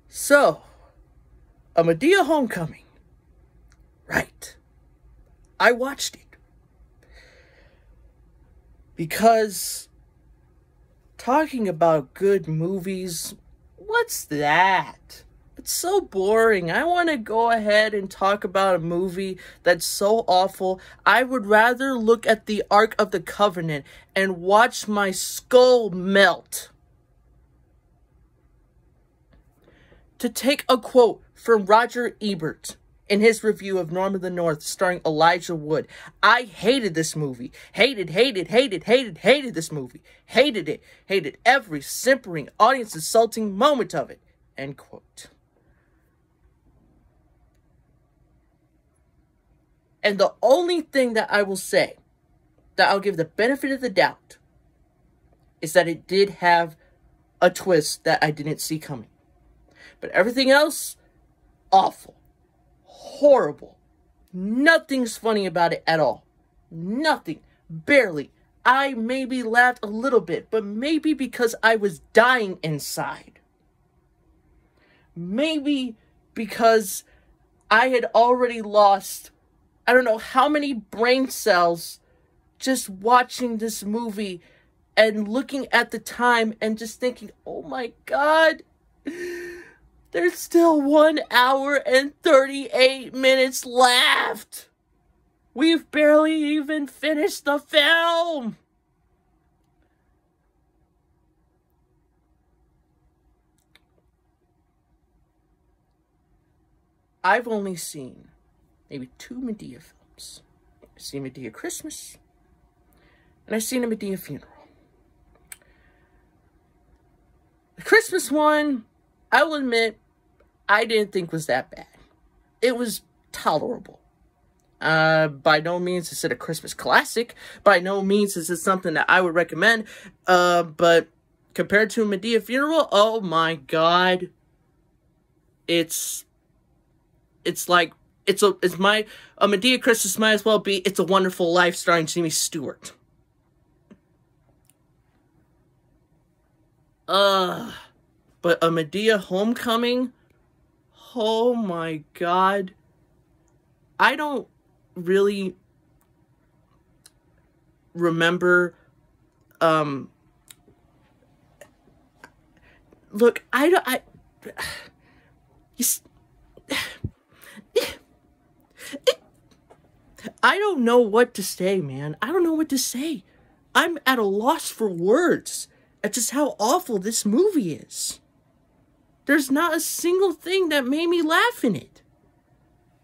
So, a Madea Homecoming. Right. I watched it. Because talking about good movies, what's that? It's so boring. I want to go ahead and talk about a movie that's so awful. I would rather look at the Ark of the Covenant and watch my skull melt. To take a quote from Roger Ebert in his review of Norm of the North starring Elijah Wood, I hated this movie. Hated this movie. Hated it. Hated every simpering, audience-insulting moment of it. End quote. And the only thing that I will say, that I'll give the benefit of the doubt, is that it did have a twist that I didn't see coming. But everything else, awful. Horrible. Nothing's funny about it at all. Nothing. Barely. I maybe laughed a little bit, but maybe because I was dying inside. Maybe because I had already lost, I don't know how many brain cells just watching this movie and looking at the time and just thinking, oh my God, there's still 1 hour and 38 minutes left. We've barely even finished the film. I've only seen maybe 2 Madea films. I've seen Madea Christmas, and I've seen a Madea Funeral. The Christmas one, I will admit, I didn't think was that bad. It was tolerable. By no means is it a Christmas classic. By no means is it something that I would recommend. But compared to a Madea Funeral, oh my God. It's like, a Madea Christmas might as well be It's a Wonderful Life starring Jimmy Stewart. But a Madea Homecoming, oh my God. I don't really remember, look, I don't know what to say, man. I don't know what to say. I'm at a loss for words at just how awful this movie is. There's not a single thing that made me laugh in it.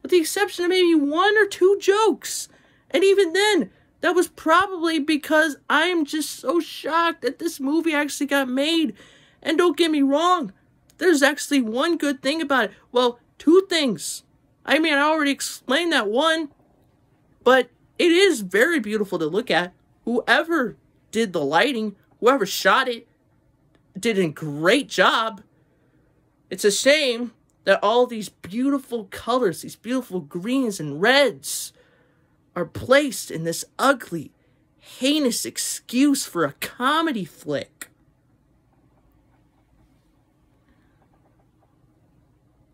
With the exception of maybe 1 or 2 jokes. And even then, that was probably because I am just so shocked that this movie actually got made. And don't get me wrong, there's actually one good thing about it. Well, 2 things. I mean, I already explained that one. But it is very beautiful to look at. Whoever did the lighting, whoever shot it, did a great job. It's a shame that all these beautiful colors, these beautiful greens and reds, are placed in this ugly, heinous excuse for a comedy flick.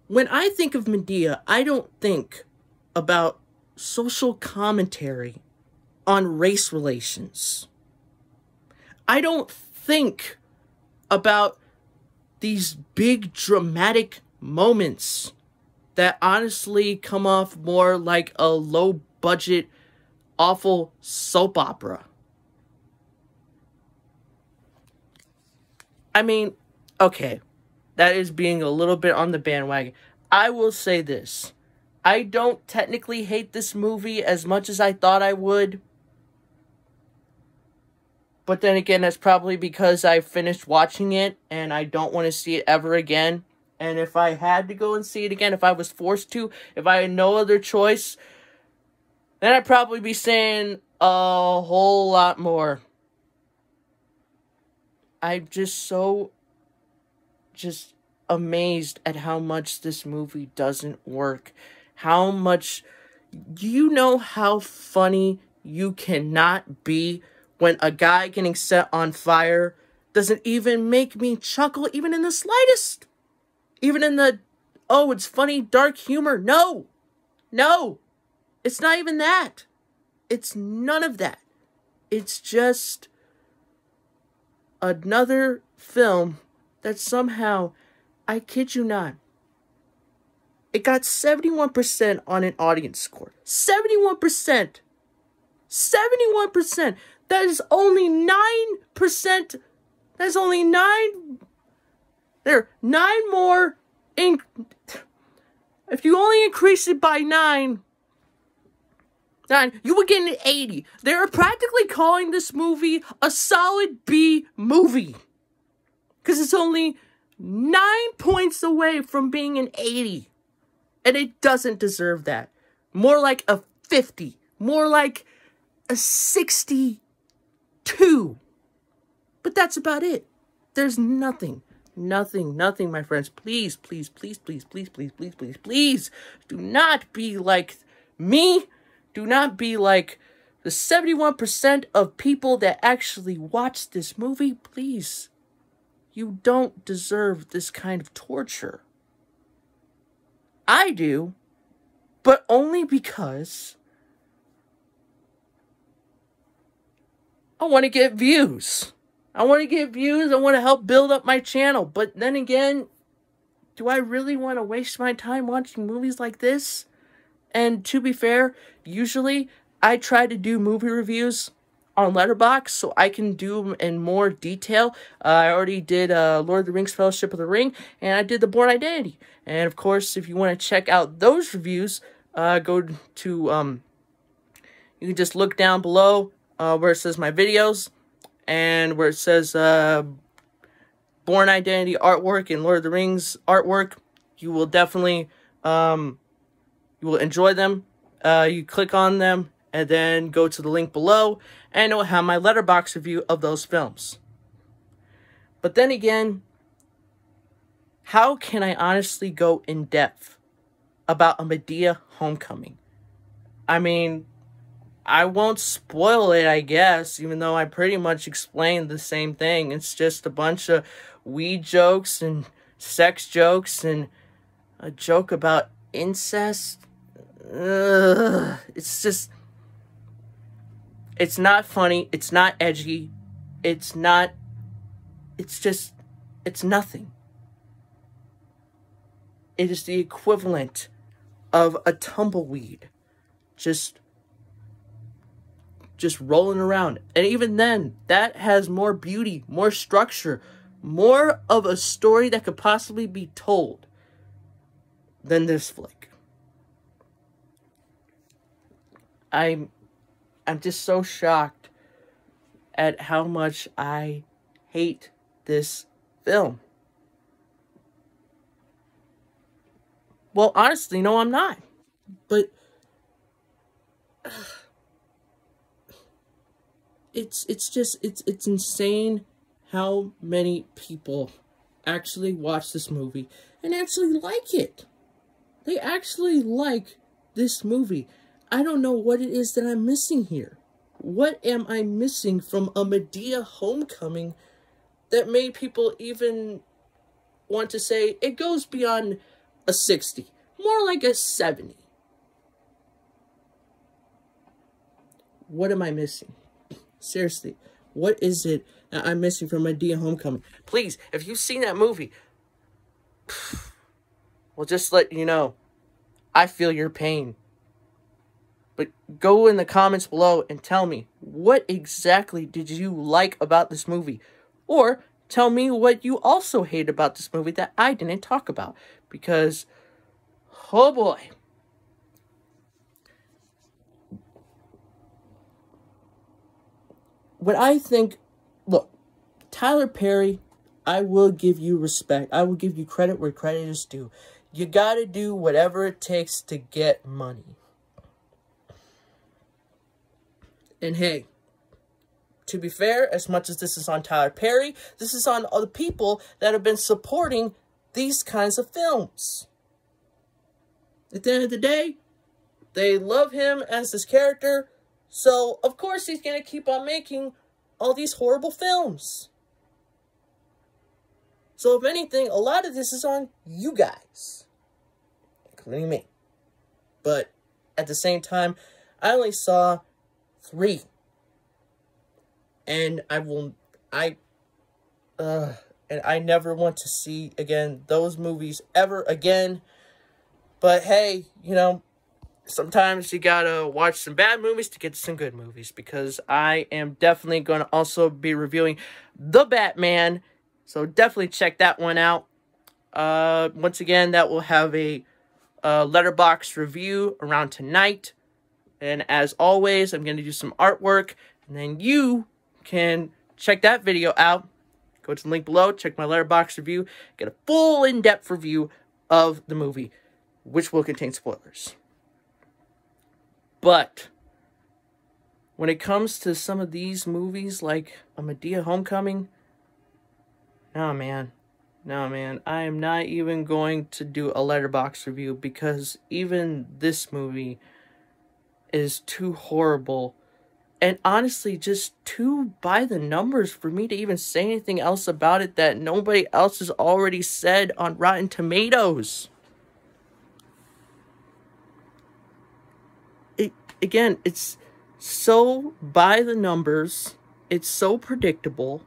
When I think of Madea, I don't think about social commentary on race relations. I don't think about these big dramatic moments that honestly come off more like a low-budget, awful soap opera. I mean, okay, that is being a little bit on the bandwagon. I will say this. I don't technically hate this movie as much as I thought I would. But then again, that's probably because I finished watching it and I don't want to see it ever again. And if I had to go and see it again, if I was forced to, if I had no other choice, then I'd probably be saying a whole lot more. I'm just amazed at how much this movie doesn't work. How much, you know how funny you cannot be when a guy getting set on fire doesn't even make me chuckle even in the slightest. Even in the, oh, it's funny, dark humor. No. No. It's not even that. It's none of that. It's just another film that somehow, I kid you not, it got 71% on an audience score. 71%. 71%. That is only 9%. That's only 9. There are 9 more. If you only increase it by 9, you would get an 80. They're practically calling this movie a solid B movie. Because it's only 9 points away from being an 80. And it doesn't deserve that. More like a 50. More like a 62. But that's about it. There's nothing, my friends. Please, please, please, please, please, please, please, please, please, do not be like me. Do not be like the 71% of people that actually watch this movie. Please, you don't deserve this kind of torture. I do, but only because I want to get views. I want to get views. I want to help build up my channel. But then again, do I really want to waste my time watching movies like this? And to be fair, usually I try to do movie reviews on letterbox so I can do them in more detail. I already did Lord of the Rings Fellowship of the Ring, and I did The Bourne Identity. And of course, if you want to check out those reviews, go to, you can just look down below where it says my videos, and where it says Bourne Identity artwork and Lord of the Rings artwork. You will definitely, you will enjoy them. You click on them, and then go to the link below, and it will have my letterbox review of those films. But then again, how can I honestly go in depth about a Madea Homecoming? I mean, I won't spoil it, I guess, even though I pretty much explained the same thing. It's just a bunch of weed jokes and sex jokes and a joke about incest. It's just, it's not funny, it's not edgy, it's not, it's just, it's nothing. It is the equivalent of a tumbleweed just rolling around. And even then, that has more beauty, more structure, more of a story that could possibly be told than this flick. I'm just so shocked at how much I hate this film. Well, honestly, no, I'm not. But it's insane how many people actually watch this movie and actually like it. They actually like this movie. I don't know what it is that I'm missing here. What am I missing from a Madea Homecoming that made people even want to say it goes beyond a 60, more like a 70? What am I missing? Seriously, what is it that I'm missing from Madea Homecoming? Please, if you've seen that movie, well, just let you know, I feel your pain. But go in the comments below and tell me, what exactly did you like about this movie? Or tell me what you also hate about this movie that I didn't talk about. Because, oh boy. What I think, look, Tyler Perry, I will give you respect. I will give you credit where credit is due. You gotta do whatever it takes to get money. And hey, to be fair, as much as this is on Tyler Perry, this is on other people that have been supporting these kinds of films. At the end of the day, they love him as this character, so of course he's going to keep on making all these horrible films. So if anything, a lot of this is on you guys, including me. But at the same time, I only saw 3. And and I never want to see again those movies ever again. But hey, you know, sometimes you gotta watch some bad movies to get some good movies, because I am definitely going to also be reviewing The Batman, so definitely check that one out. Once again, that will have a letterbox review around tonight, and as always, I'm going to do some artwork, and then you can check that video out. Go to the link below, check my letterbox review, get a full in-depth review of the movie, which will contain spoilers. But when it comes to some of these movies, like a Madea Homecoming, no, man. I am not even going to do a letterbox review, because even this movie is too horrible. And honestly, just too by the numbers for me to even say anything else about it that nobody else has already said on Rotten Tomatoes. Again, it's so by the numbers. It's so predictable.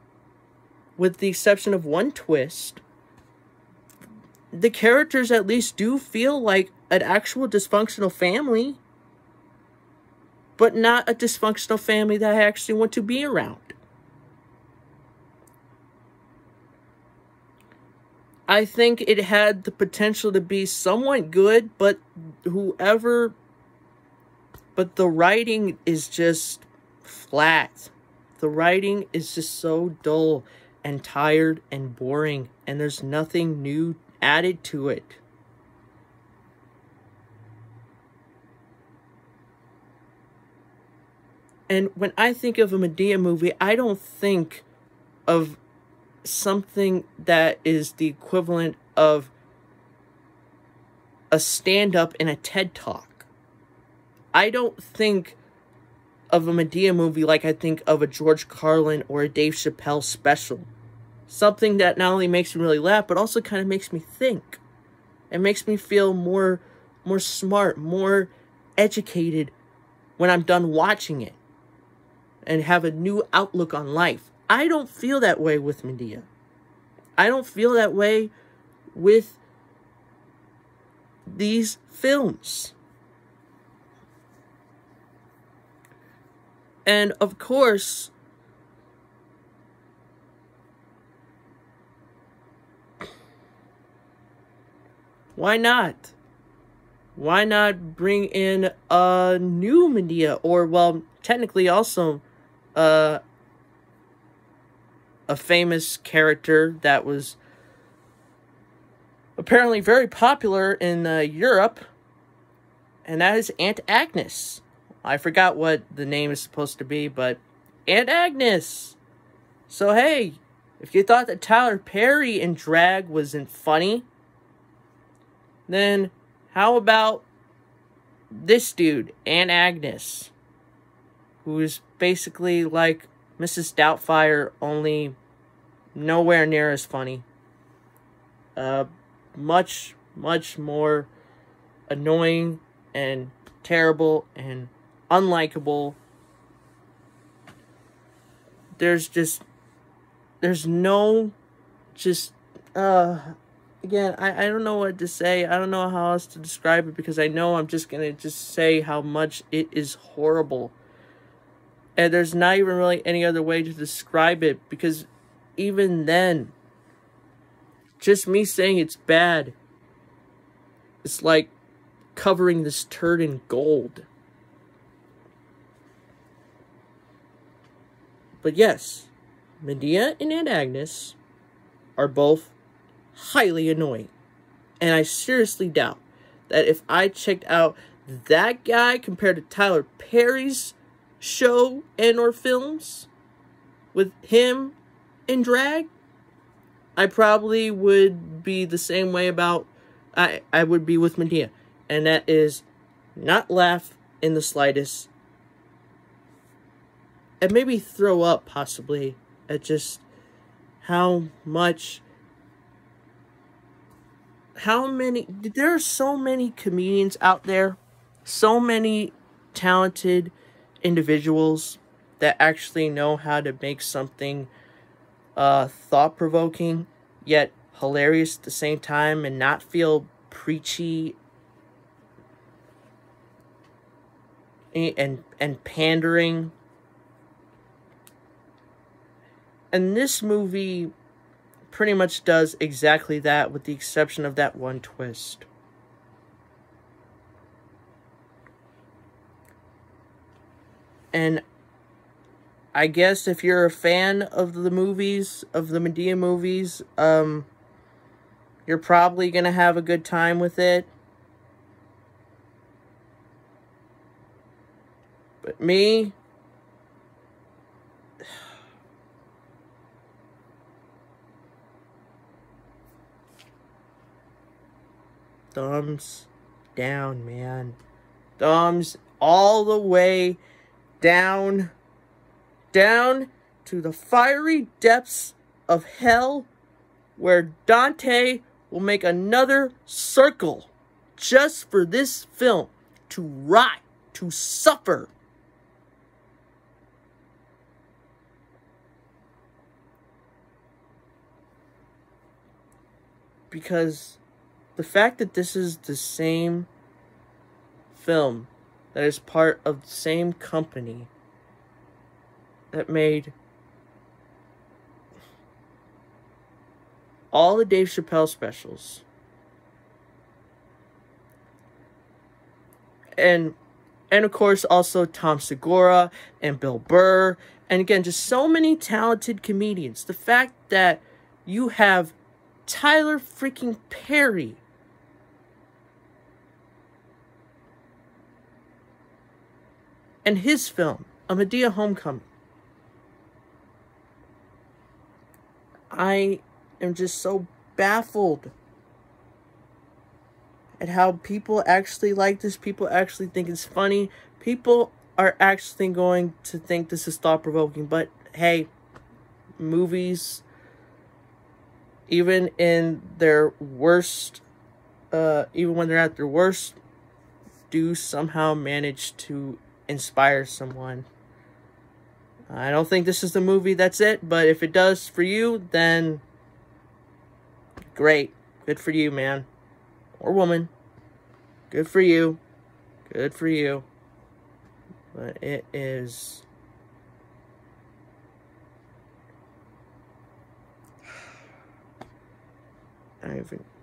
With the exception of one twist. The characters at least do feel like an actual dysfunctional family. But not a dysfunctional family that I actually want to be around. I think it had the potential to be somewhat good, but the writing is just flat. The writing is just so dull and tired and boring, and there's nothing new added to it. And when I think of a Madea movie, I don't think of something that is the equivalent of a stand-up in a TED Talk. I don't think of a Madea movie like I think of a George Carlin or a Dave Chappelle special. Something that not only makes me really laugh, but also kind of makes me think. It makes me feel more smart, more educated when I'm done watching it. And have a new outlook on life. I don't feel that way with Madea. I don't feel that way with these films. And of course, why not? Why not bring in a new Madea? Or, well, technically also a famous character that was apparently very popular in Europe, and that is Antagnes. I forgot what the name is supposed to be, but Antagnes. So hey, if you thought that Tyler Perry in drag wasn't funny, then how about this dude, Antagnes, who is basically like Mrs. Doubtfire, only nowhere near as funny. Much more annoying and terrible and unlikable. There's no, again, I don't know what to say. I don't know how else to describe it, because I know I'm just gonna say how much it is horrible. And there's not even really any other way to describe it, because even then, just me saying it's bad, it's like covering this turd in gold. But yes, Madea and Antagnes are both highly annoying. And I seriously doubt that if I checked out that guy compared to Tyler Perry's show and or films with him in drag, I probably would be the same way about I would be with Madea, and that is not laugh in the slightest, and maybe throw up possibly at just how much there are so many comedians out there, so many talented individuals that actually know how to make something thought-provoking yet hilarious at the same time and not feel preachy and pandering. And this movie pretty much does exactly that, with the exception of that one twist. And I guess if you're a fan of the movies, of the Madea movies, you're probably gonna have a good time with it. But me, thumbs down, man. Thumbs all the way down. Down to the fiery depths of hell, where Dante will make another circle just for this film to rot, to suffer. Because the fact that this is the same film that is part of the same company that made all the Dave Chappelle specials, and of course also Tom Segura and Bill Burr, and again, just so many talented comedians. The fact that you have Tyler freaking Perry and his film, A Madea Homecoming. I am just so baffled at how people actually like this. People actually think it's funny. People are actually going to think this is thought-provoking. But hey, movies, even in their worst, even when they're at their worst, do somehow manage to inspire someone. I don't think this is the movie that's it, but if it does for you, then great. Good for you, man. Or woman. Good for you. Good for you. But it is...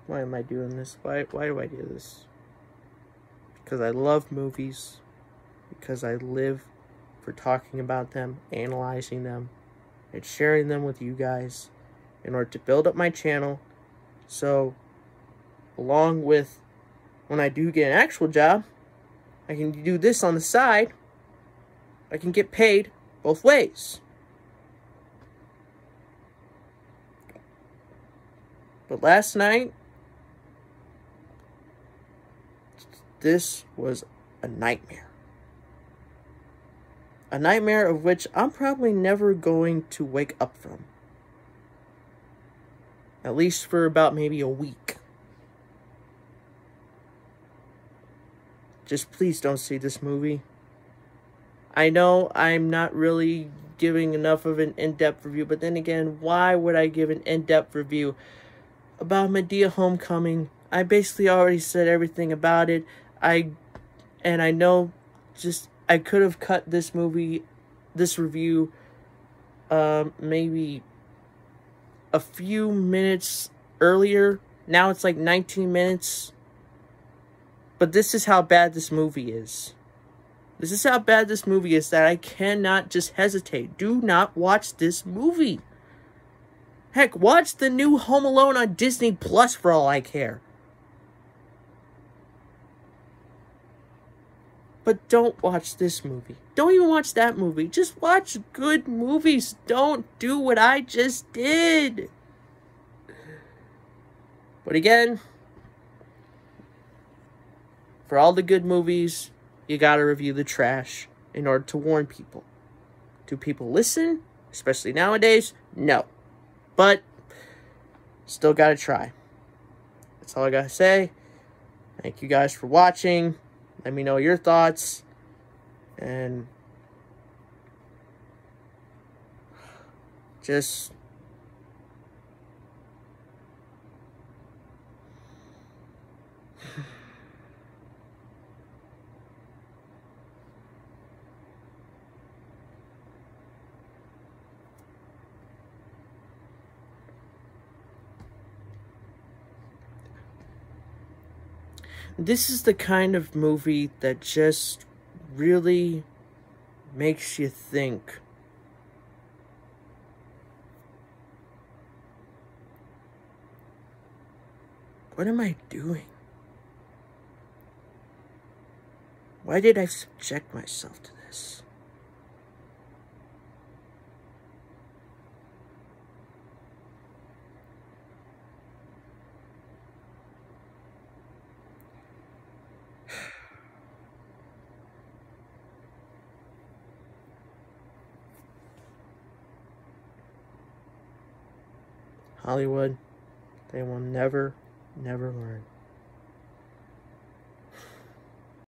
Why am I doing this? Why do I do this? Because I love movies. Because I live for talking about them, analyzing them, and sharing them with you guys in order to build up my channel. So, along with when I do get an actual job, I can do this on the side. I can get paid both ways. But last night, this was a nightmare. A nightmare of which I'm probably never going to wake up from. At least for about maybe a week. Just please don't see this movie. I know I'm not really giving enough of an in-depth review, but then again, why would I give an in-depth review about Madea Homecoming? I basically already said everything about it. I know just... I could have cut this review, maybe a few minutes earlier. Now it's like 19 minutes. But this is how bad this movie is. This is how bad this movie is that I cannot just hesitate. Do not watch this movie. Heck, watch the new Home Alone on Disney Plus for all I care. But don't watch this movie. Don't even watch that movie. Just watch good movies. Don't do what I just did. But again, for all the good movies, you gotta review the trash in order to warn people. Do people listen? Especially nowadays? No. But still gotta try. That's all I gotta say. Thank you guys for watching. Let me know your thoughts. And just this is the kind of movie that just really makes you think. What am I doing? Why did I subject myself to this? Hollywood, they will never learn.